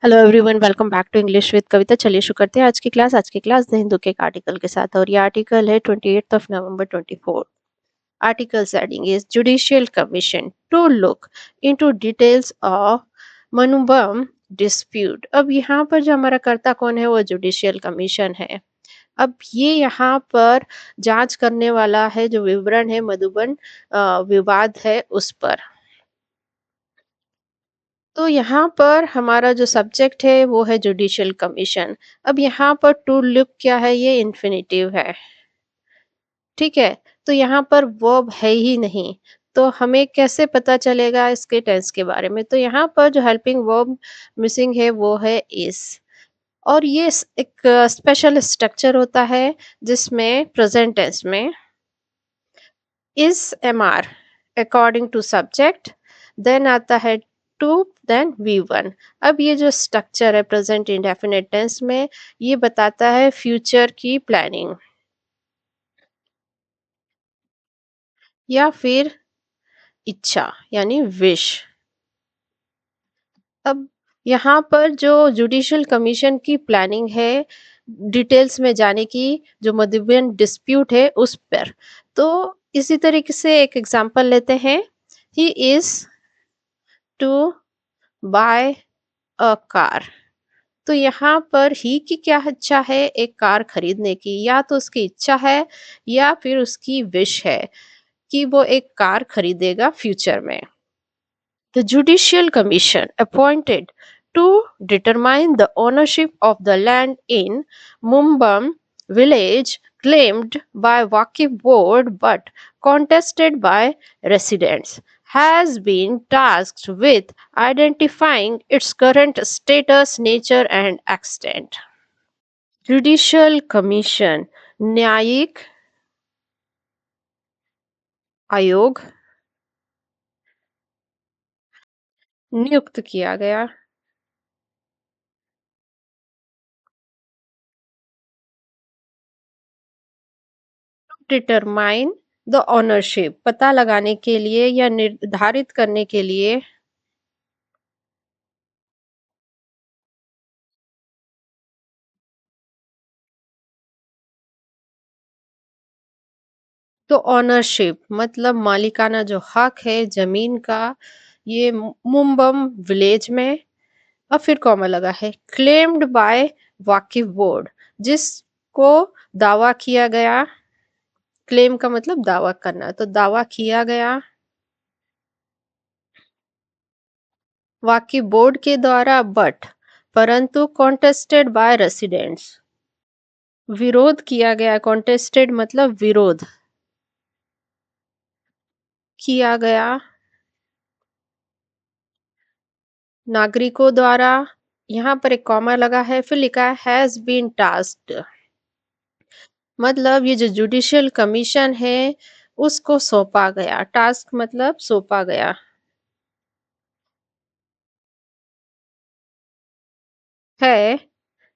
Hello everyone, welcome back to English with Kavita. चलिए शुरू करते हैं आज की क्लास द हिंदू के एक आर्टिकल के साथ। और ये आर्टिकल है 28 of November 24। Article heading is judicial commission to look into details of Munambam dispute. अब यहाँ पर जो हमारा कर्ता कौन है, वो जुडिशियल कमीशन है। अब ये यहाँ पर जांच करने वाला है, जो विवरण है मधुबन विवाद है उस पर। तो यहाँ पर हमारा जो सब्जेक्ट है वो है जुडिशियल कमीशन। अब यहाँ पर टू लुक क्या है, ये इन्फिनिटिव है। ठीक है, तो यहाँ पर वर्ब है ही नहीं, तो हमें कैसे पता चलेगा इसके टेंस के बारे में। तो यहाँ पर जो हेल्पिंग वर्ब मिसिंग है वो है इज। और ये एक स्पेशल स्ट्रक्चर होता है जिसमें प्रेजेंट टेंस में is am are according to subject, then आता है टू, देन वी वन। अब ये जो स्ट्रक्चर है प्रेजेंट इंडेफिनिट टेंस में, ये बताता है फ्यूचर की प्लानिंग या फिर इच्छा यानी विश। अब यहाँ पर जो जुडिशियल कमीशन की प्लानिंग है डिटेल्स में जाने की, जो मध्यबियन डिस्प्यूट है उस पर। तो इसी तरीके से एक एग्जांपल लेते हैं। He is to buy a car. तो यहाँ पर ही की क्या इच्छा है, एक कार खरीदने की। या तो उसकी इच्छा है या फिर उसकी विश है कि वो एक कार खरीदेगा फ्यूचर में। The Judicial Commission appointed to determine the ownership of the land in Mumbam village claimed by Waqif board but contested by residents has been tasked with identifying its current status, nature and extent. Judicial Commission न्यायिक आयोग नियुक्त किया गया determine the ownership, पता लगाने के लिए या निर्धारित करने के लिए तो ओनरशिप मतलब मालिकाना जो हक है जमीन का, ये मुंबम विलेज में। अब फिर कॉमा लगा है क्लेम्ड बाय वाकिफ बोर्ड, जिसको दावा किया गया। क्लेम का मतलब दावा करना, तो दावा किया गया वाकिफ बोर्ड के द्वारा, बट परंतु कॉन्टेस्टेड बाय रेसिडेंट्स, विरोध किया गया। कॉन्टेस्टेड मतलब विरोध किया गया नागरिकों द्वारा। यहाँ पर एक कॉमा लगा है, फिर लिखा है हैज बीन टास्क्ड, मतलब ये जो जुडिशियल कमीशन है उसको सौंपा गया। टास्क मतलब सौंपा गया है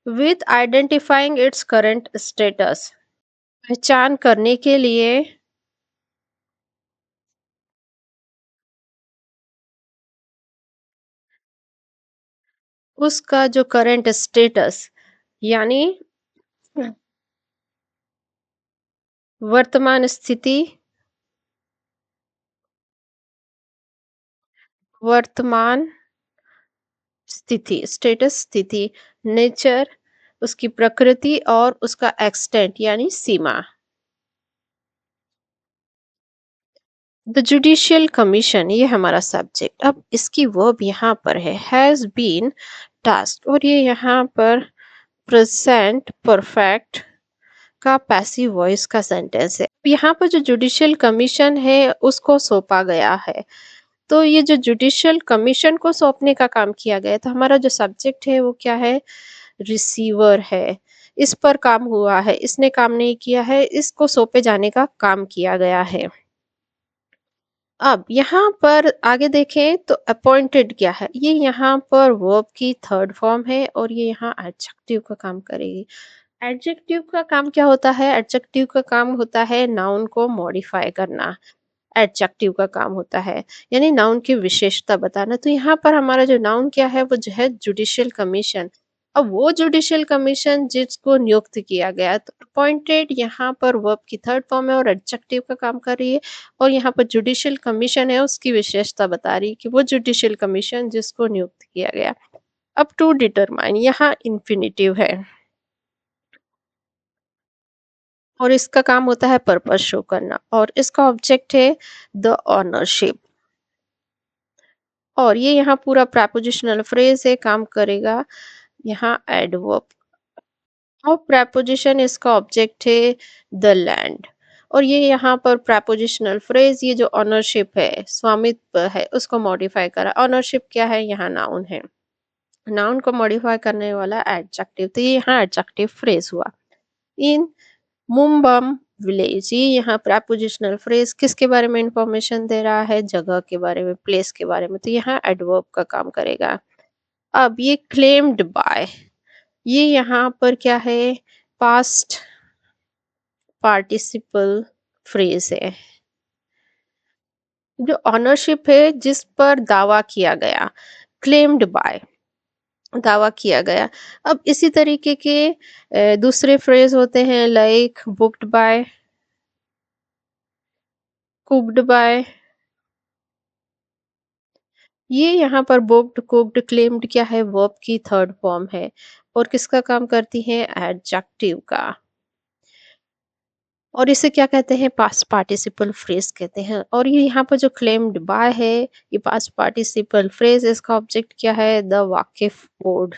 with identifying its current status, पहचान करने के लिए उसका जो करंट स्टेटस यानी वर्तमान स्थिति, वर्तमान स्थिति स्टेटस स्थिति, नेचर उसकी प्रकृति, और उसका एक्सटेंट यानी सीमा। द जुडिशियल कमीशन ये हमारा सब्जेक्ट। अब इसकी वर्ब यहाँ पर है हैज बीन टास्क, और ये यहाँ पर प्रेजेंट परफेक्ट का पैसिव वॉइस का सेंटेंस है। यहाँ पर जो जुडिशियल कमीशन है उसको सौंपा गया है। तो ये जो जुडिशियल कमीशन को सौंपने का काम किया गया, तो हमारा जो सब्जेक्ट है वो क्या है, रिसीवर है। इस पर काम हुआ है, इसने काम नहीं किया है, इसको सौंपे जाने का काम किया गया है। अब यहाँ पर आगे देखें तो अपॉइंटेड क्या है, ये यहाँ पर वर्ब की थर्ड फॉर्म है और ये यहाँ एडजेक्टिव का काम करेगी। एडजेक्टिव का काम क्या होता है, एडजेक्टिव का काम होता है नाउन को मॉडिफाई करना। एडजेक्टिव का काम होता है, यानी नाउन की विशेषता बताना। तो यहाँ पर हमारा जो नाउन क्या है वो जो है जुडिशियल कमीशन। अब वो जुडिशियल कमीशन जिसको नियुक्त किया गया, तो अपॉइंटेड यहाँ पर वर्ब की थर्ड फॉर्म है और एडजेक्टिव का काम कर रही है। और यहाँ पर जुडिशियल कमीशन है, उसकी विशेषता बता रही है कि वो जुडिशियल कमीशन जिसको नियुक्त किया गया। अब टू डिटरमाइन यहाँ इंफिनिटिव है और इसका काम होता है पर्पस शो करना, और इसका ऑब्जेक्ट है द ऑनरशिप। और ये यहाँ पूरा प्रेपोजिशनल फ्रेज है, काम करेगा यहाँ एडवर्ब। और प्रेपोजिशन इसका ऑब्जेक्ट है द लैंड। और ये यहाँ पर प्रेपोजिशनल फ्रेज, ये जो ऑनरशिप है, स्वामित्व है, उसको मॉडिफाई करा। ऑनरशिप क्या है, यहाँ नाउन है, नाउन को मॉडिफाई करने वाला एडजेक्टिव, तो ये यहाँ एडजेक्टिव फ्रेज हुआ। इन मुंबम विलेज, ये यहाँ प्रेपोजिशनल फ्रेज किसके बारे में इंफॉर्मेशन दे रहा है, जगह के बारे में, प्लेस के बारे में, तो यहाँ एडवर्ब का काम करेगा। अब ये क्लेम्ड बाय, ये यहाँ पर क्या है, पास्ट पार्टिसिपल फ्रेज है। जो ऑनरशिप है जिस पर दावा किया गया, क्लेम्ड बाय, दावा किया गया। अब इसी तरीके के दूसरे फ्रेज होते हैं, like booked by, cooked by. ये यहाँ पर बुक्ड, कुक्ड, क्लेम्ड क्या है, वर्ब की थर्ड फॉर्म है और किसका काम करती है, एडजेक्टिव का। और इसे क्या कहते हैं, पास्ट पार्टिसिपल फ्रेज कहते हैं। और ये यहाँ पर जो क्लेम्ड बाय है, ये पास्ट पार्टिसिपल फ्रेज, इसका ऑब्जेक्ट क्या है, द वाकिफ कोड।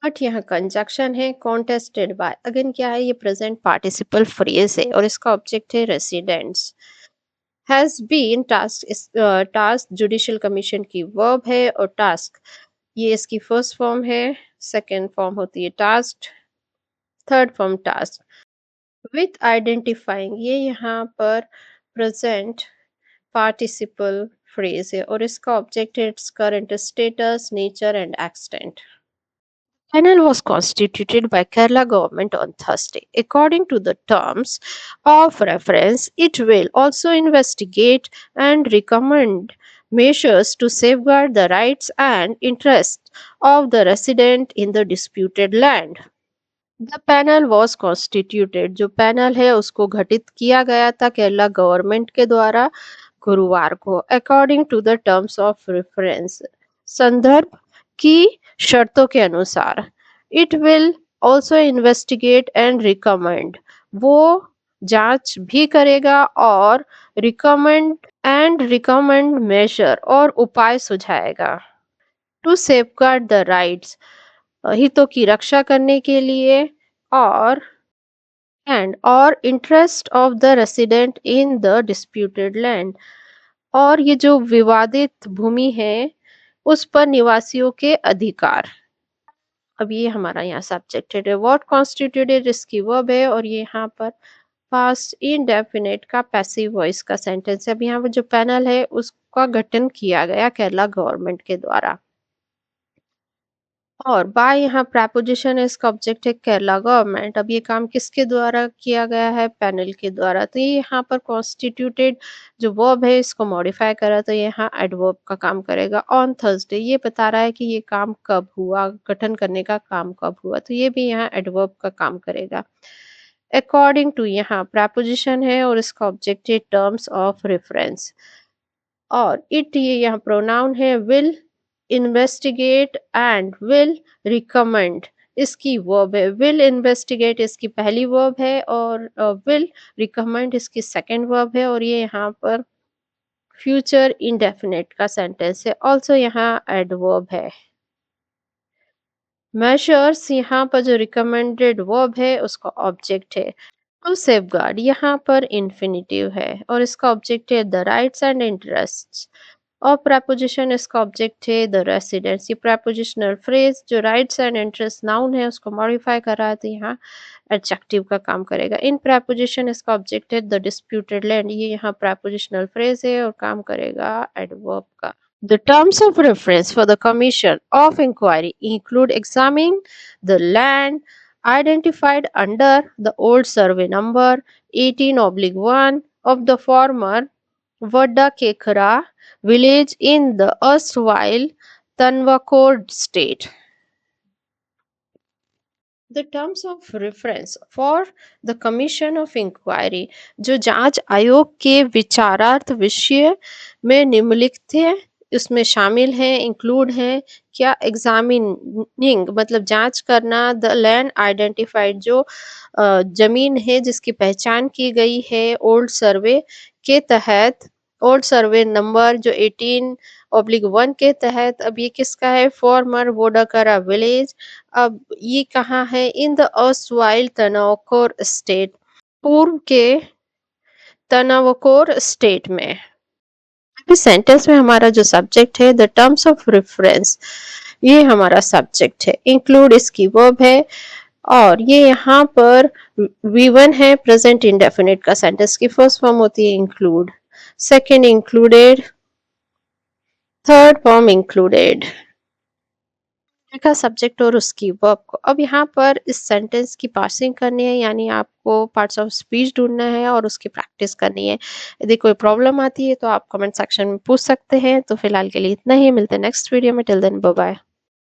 बट यहाँ कंजक्शन है, कॉन्टेस्टेड बाय, अगेन क्या है, ये प्रेजेंट पार्टिसिपल फ्रेज है और इसका ऑब्जेक्ट है residents. Has been task, task judicial commission की वर्ब है, और टास्क ये इसकी फर्स्ट फॉर्म है, सेकेंड फॉर्म होती है task, third form task. With identifying, ये यहाँ पर प्रेजेंट पार्टिसिपल फ्रेज है और इसका ऑब्जेक्ट है its current status, nature and extent. Panel was constituted by Kerala government on Thursday. According to the terms of reference, it will also investigate and recommend measures to safeguard the rights and interests of the resident in the disputed land. The panel was constituted, जो panel है उसको गठित किया गया था Kerala government के द्वारा गुरुवार को। According to the terms of reference, संदर्भ की शर्तों के अनुसार। It will also investigate and recommend, वो जांच भी करेगा और रिकमेंड मेजर और उपाय सुझाएगा। टू सेफगार्ड द राइट्स, हितों की रक्षा करने के लिए, और और interest of the resident in the disputed land, और ये जो विवादित भूमि है उस पर निवासियों के अधिकार। अब ये हमारा यहाँ सब्जेक्टेड है, व्हाट कॉन्स्टिट्यूटेड इसकी वर्ब है और ये यहाँ पर पास्ट इंडेफिनिट का पैसिव वॉइस का सेंटेंस है। अब यहाँ पर जो पैनल है उसका गठन किया गया केरला गवर्नमेंट के द्वारा। और बाय यहाँ प्रेपोजिशन है, इसका ऑब्जेक्ट है केरला गवर्नमेंट। अब ये काम किसके द्वारा किया गया है, पैनल के द्वारा। तो ये यहाँ पर कॉन्स्टिट्यूटेड जो वर्ब है इसको मॉडिफाई करा, तो ये यहाँ एडवर्ब का काम करेगा। ऑन थर्सडे, ये बता रहा है कि ये काम कब हुआ, गठन करने का काम कब हुआ, तो ये भी यहाँ एडवर्ब का काम करेगा। अकॉर्डिंग टू यहाँ प्रेपोजिशन है और इसका ऑब्जेक्ट है टर्म्स ऑफ रेफरेंस। और इट ये यहाँ प्रोनाउन है, will investigate and will recommend इसकी वर्ब है। विल इन्वेस्टिगेट इसकी पहली वर्ब है और विल रिकमेंड इसकी सेकंड वर्ब है, और ये यहाँ पर फ्यूचर इंडेफिनिट का सेंटेंस है। ऑल्सो यहाँ एडवर्ब है। मेजर्स यहाँ पर जो रिकमेंडेड वर्ब है उसका ऑब्जेक्ट है। टू सेफगार्ड यहाँ पर इन्फिनिटिव है और इसका ऑब्जेक्ट है द राइट्स एंड इंटरेस्ट्स। और प्रेपोजिशन इसका ऑब्जेक्ट है द रेसिडेंस। ये प्रेपोजिशनल फ्रेज जो राइट्स एंड इंटरेस्ट नाउन है उसको मॉडिफाई कर रहा है, तो यहाँ एडजेक्टिव का काम करेगा। इन प्रेपोजिशन इसका ऑब्जेक्ट है द डिस्प्यूटेड लैंड। ये यहाँ प्रेपोजिशनल फ्रेज है और काम करेगा एडवर्ब का। The terms of reference for the commission of inquiry include examining the land identified under the old survey number 18/1 of the former Vadda Kekra village in the erstwhile Tanwakor state. The terms of reference for the commission of inquiry जो जांच आयोग के विचारार्थ विषय में निम्नलिखित है उसमें शामिल हैं इंक्लूड हैं क्या एग्जामिनिंग मतलब जांच करना द लैंड आइडेंटिफाइड जो जमीन है जिसकी पहचान की गई है ओल्ड सर्वे के तहत ओल्ड सर्वे नंबर जो 18/1 के तहत अब ये किसका है फॉर्मर वोडाकरा विलेज अब ये कहाँ है इन द अर्स्टवाइल तनावकोर स्टेट पूर्व के तनावकोर स्टेट में अभी सेंटेंस में हमारा जो सब्जेक्ट है द टर्म्स ऑफ रेफरेंस ये हमारा सब्जेक्ट है इंक्लूड इसकी वर्ब है और ये यहाँ पर V1 है प्रेजेंट इंडेफिनिट का सेंटेंस की फर्स्ट फॉर्म होती है include second included third form included का सब्जेक्ट और उसकी वर्ब को अब यहाँ पर इस सेंटेंस की पार्सिंग करनी है यानी आपको पार्ट्स ऑफ स्पीच ढूंढना है और उसकी प्रैक्टिस करनी है यदि कोई प्रॉब्लम आती है तो आप कमेंट सेक्शन में पूछ सकते हैं तो फिलहाल के लिए इतना ही मिलते हैं नेक्स्ट वीडियो में टिल देन बाय बाय